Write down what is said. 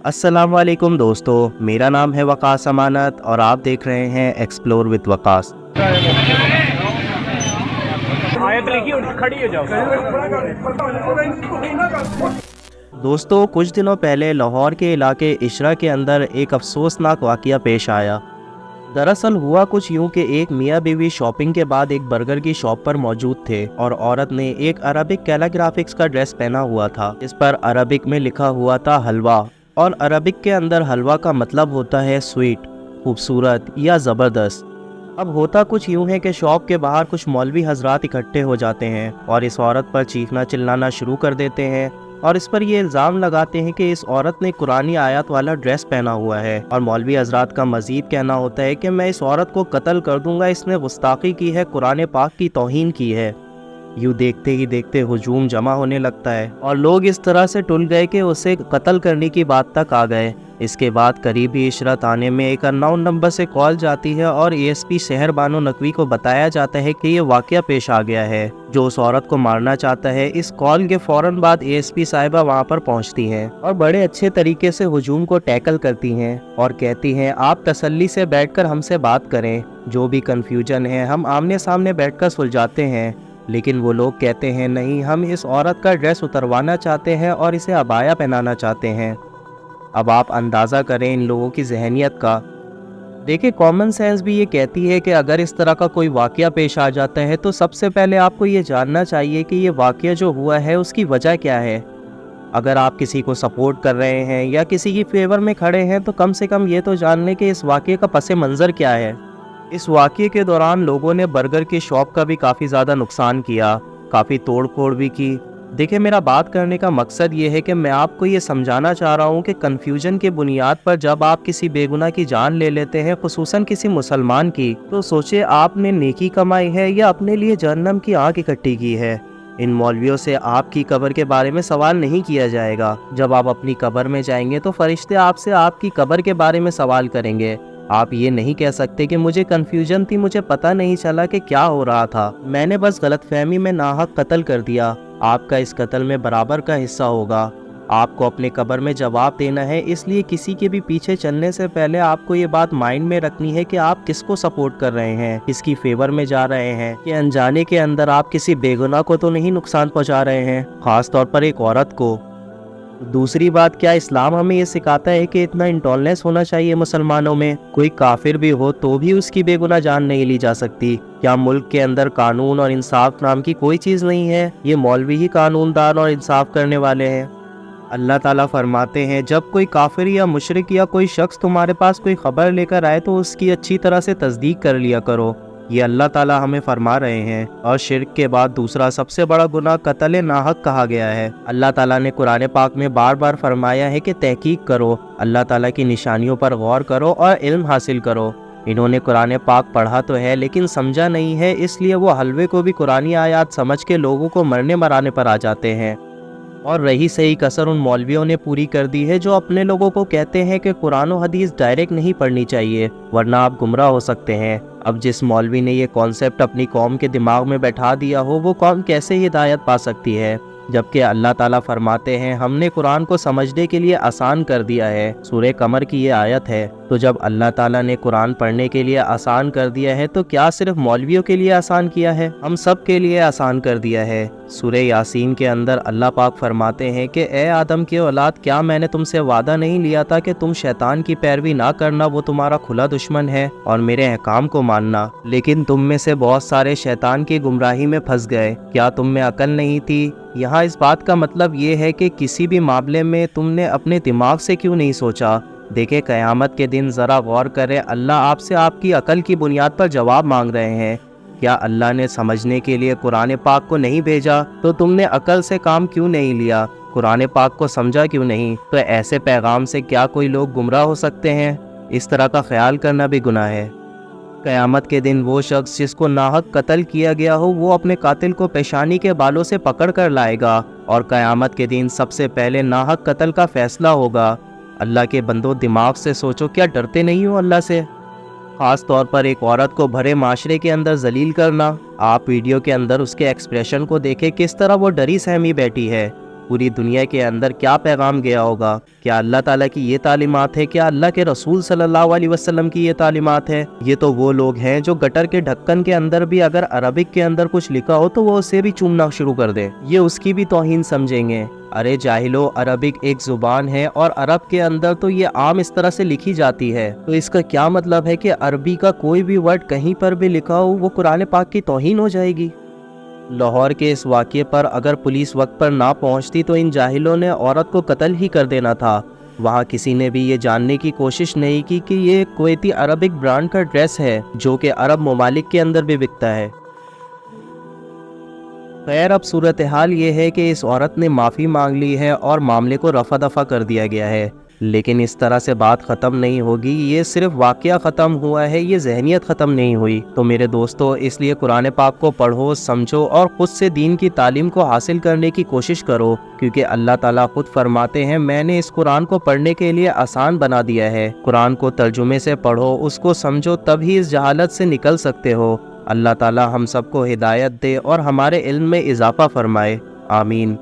अस्सलाम वालेकुम दोस्तों, मेरा नाम है वकास अमानत और आप देख रहे हैं एक्सप्लोर विद वकास। आयत लिखी और खड़ी हो जाओ। दोस्तों, कुछ दिनों पहले लाहौर के इलाके इशरा के अंदर एक अफसोसनाक वाक़या पेश आया। दरअसल हुआ कुछ यूं कि एक मियाँ बीवी शॉपिंग के बाद एक बर्गर की शॉप पर मौजूद थे और औरत ने एक अरबिक कैलीग्राफिक्स का ड्रेस पहना हुआ था। इस पर अरबिक में लिखा हुआ था हलवा, और अरबिक के अंदर हलवा का मतलब होता है स्वीट, खूबसूरत या ज़बरदस्त। अब होता कुछ यूं है कि शॉप के बाहर कुछ मौलवी हजरात इकट्ठे हो जाते हैं और इस औरत पर चीखना चिल्लाना शुरू कर देते हैं और इस पर ये इल्ज़ाम लगाते हैं कि इस औरत ने कुरानी आयत वाला ड्रेस पहना हुआ है। और मौलवी हजरात का मज़ीद कहना होता है कि मैं इस औरत को कत्ल कर दूंगा, इसने गुस्ताखी की है, कुरान पाक की तौहीन की है। यूँ देखते ही देखते हुजूम जमा होने लगता है और लोग इस तरह से टुल गए कि उसे कत्ल करने की बात तक आ गए। इसके बाद करीबी इशरा थाने में एक अननोन नंबर से कॉल जाती है और एएसपी शहर बानो नकवी को बताया जाता है कि ये वाकया पेश आ गया है जो उस औरत को मारना चाहता है। इस कॉल के फौरन बाद एएसपी साहिबा वहां पर पहुंचती हैं और बड़े अच्छे तरीके से हुजूम को टैकल करती हैं और कहती हैं, आप तसल्ली से बैठकर हमसे बात करें, जो भी कन्फ्यूजन है हम आमने सामने बैठकर सुलझाते हैं। लेकिन वो लोग कहते हैं, नहीं, हम इस औरत का ड्रेस उतरवाना चाहते हैं और इसे अबाया पहनाना चाहते हैं। अब आप अंदाज़ा करें इन लोगों की जहनियत का। देखिए, कॉमन सेंस भी ये कहती है कि अगर इस तरह का कोई वाकया पेश आ जाता है तो सबसे पहले आपको ये जानना चाहिए कि ये वाकया जो हुआ है उसकी वजह क्या है। अगर आप किसी को सपोर्ट कर रहे हैं या किसी की फेवर में खड़े हैं तो कम से कम ये तो जान लें कि इस वाकये का पस मंज़र क्या है। इस वाकये के दौरान लोगों ने बर्गर की शॉप का भी काफ़ी ज़्यादा नुकसान किया, काफ़ी तोड़ फोड़ भी की। देखिए, मेरा बात करने का मकसद ये है कि मैं आपको ये समझाना चाह रहा हूँ कि कन्फ्यूजन की बुनियाद पर जब आप किसी बेगुनाह की जान ले लेते हैं, खुसूसन किसी मुसलमान की, तो सोचे आपने नेकी कमाई है या अपने लिए जहन्नम की आग इकट्ठी की है। इन मौलवियों से आपकी कब्र के बारे में सवाल नहीं किया जाएगा। जब आप अपनी कब्र में जाएंगे तो फरिश्ते आपसे आपकी कब्र के बारे में सवाल करेंगे। आप ये नहीं कह सकते कि मुझे कन्फ्यूजन थी, मुझे पता नहीं चला कि क्या हो रहा था, मैंने बस गलतफहमी में नाहक कत्ल कर दिया। आपका इस कत्ल में बराबर का हिस्सा होगा। आपको अपने कब्र में जवाब देना है, इसलिए किसी के भी पीछे चलने से पहले आपको ये बात माइंड में रखनी है कि आप किसको सपोर्ट कर रहे हैं, किसकी फेवर में जा रहे हैं, कि अनजाने के अंदर आप किसी बेगुनाह को तो नहीं नुकसान पहुंचा रहे हैं, खास तौर पर एक औरत को। दूसरी बात, क्या इस्लाम हमें ये सिखाता है कि इतना इंटॉलरेंस होना चाहिए मुसलमानों में? कोई काफिर भी हो तो भी उसकी बेगुनाह जान नहीं ली जा सकती? क्या मुल्क के अंदर कानून और इंसाफ नाम की कोई चीज़ नहीं है? ये मौलवी ही कानूनदान और इंसाफ करने वाले हैं। अल्लाह ताला फरमाते हैं, जब कोई काफिर या मुशरिक या कोई शख्स तुम्हारे पास कोई खबर लेकर आए तो उसकी अच्छी तरह से तस्दीक कर लिया करो। ये अल्लाह ताला हमें फरमा रहे हैं। और शिर्क के बाद दूसरा सबसे बड़ा गुनाह कत्ल नाहक कहा गया है। अल्लाह ताला ने कुरान पाक में बार बार फरमाया है कि तहकीक करो, अल्लाह ताला की निशानियों पर गौर करो और इल्म हासिल करो। इन्होंने कुरान पाक पढ़ा तो है लेकिन समझा नहीं है, इसलिए वो हलवे को भी कुरानी आयात समझ के लोगों को मरने मराने पर आ जाते हैं। और रही सही कसर उन मौलवियों ने पूरी कर दी है जो अपने लोगों को कहते हैं कि कुरान और हदीस डायरेक्ट नहीं पढ़नी चाहिए वरना आप गुमराह हो सकते हैं। अब जिस मौलवी ने ये कॉन्सेप्ट अपनी कौम के दिमाग में बैठा दिया हो, वो कौम कैसे हिदायत पा सकती है? जबकि अल्लाह ताला फरमाते हैं, हमने कुरान को समझने के लिए आसान कर दिया है। सूरह कमर की ये आयत है। तो जब अल्लाह ताला ने कुरान पढ़ने के लिए आसान कर दिया है तो क्या सिर्फ मौलवियों के लिए आसान किया है? हम सब के लिए आसान कर दिया है। सूरह यासीन के अंदर अल्लाह पाक फरमाते हैं कि ए आदम के औलाद, क्या मैंने तुमसे वादा नहीं लिया था कि तुम शैतान की पैरवी ना करना, वो तुम्हारा खुला दुश्मन है, और मेरे अहकाम को मानना? लेकिन तुम में से बहुत सारे शैतान की गुमराही में फंस गए। क्या तुम में अकल नहीं थी? यहाँ इस बात का मतलब ये है कि किसी भी मामले में तुमने अपने दिमाग से क्यों नहीं सोचा? देखे, क़यामत के दिन ज़रा गौर करें, अल्लाह आपसे आपकी अकल की बुनियाद पर जवाब मांग रहे हैं। क्या अल्लाह ने समझने के लिए कुरान पाक को नहीं भेजा? तो तुमने अकल से काम क्यों नहीं लिया? कुरान पाक को समझा क्यों नहीं? तो ऐसे पैगाम से क्या कोई लोग गुमराह हो सकते हैं? इस तरह का ख्याल करना भी गुनाह है। क़यामत के दिन वो शख्स जिसको नाहक कत्ल किया गया हो, वो अपने कातिल को पेशानी के बालों से पकड़ कर लाएगा और क़यामत के दिन सबसे पहले नाहक कत्ल का फैसला होगा। अल्लाह के बंदो, दिमाग से सोचो, क्या डरते नहीं हो अल्लाह से? ख़ास तौर पर एक औरत को भरे माशरे के अंदर जलील करना। आप वीडियो के अंदर उसके एक्सप्रेशन को देखें, किस तरह वो डरी सहमी बैठी है। پوری دنیا کے اندر کیا پیغام گیا ہوگا؟ کیا اللہ تعالیٰ کی یہ تعلیمات ہے؟ کیا اللہ کے رسول صلی اللہ علیہ وسلم کی یہ تعلیمات ہے؟ یہ تو وہ لوگ ہیں جو گٹر کے ڈھکن کے اندر بھی اگر عربک کے اندر کچھ لکھا ہو تو وہ اسے بھی چومنا شروع کر دیں، یہ اس کی بھی توہین سمجھیں گے۔ ارے جاہلو، عربک ایک زبان ہے اور عرب کے اندر تو یہ عام اس طرح سے لکھی جاتی ہے، تو اس کا کیا مطلب ہے کہ عربی کا کوئی بھی ورڈ کہیں پر بھی لکھا ہو وہ قرآن پاک کی توہین ہو جائے گی؟ لاہور کے اس واقعے پر اگر پولیس وقت پر نہ پہنچتی تو ان جاہلوں نے عورت کو قتل ہی کر دینا تھا۔ وہاں کسی نے بھی یہ جاننے کی کوشش نہیں کی کہ یہ کویتی عربک برانڈ کا ڈریس ہے جو کہ عرب ممالک کے اندر بھی بکتا ہے۔ خیر، اب صورتحال یہ ہے کہ اس عورت نے معافی مانگ لی ہے اور معاملے کو رفع دفع کر دیا گیا ہے، لیکن اس طرح سے بات ختم نہیں ہوگی۔ یہ صرف واقعہ ختم ہوا ہے، یہ ذہنیت ختم نہیں ہوئی۔ تو میرے دوستو، اس لیے قرآن پاک کو پڑھو، سمجھو اور خود سے دین کی تعلیم کو حاصل کرنے کی کوشش کرو، کیونکہ اللہ تعالیٰ خود فرماتے ہیں میں نے اس قرآن کو پڑھنے کے لیے آسان بنا دیا ہے۔ قرآن کو ترجمے سے پڑھو، اس کو سمجھو، تب ہی اس جہالت سے نکل سکتے ہو۔ اللہ تعالیٰ ہم سب کو ہدایت دے اور ہمارے علم میں اضافہ فرمائے، آمین۔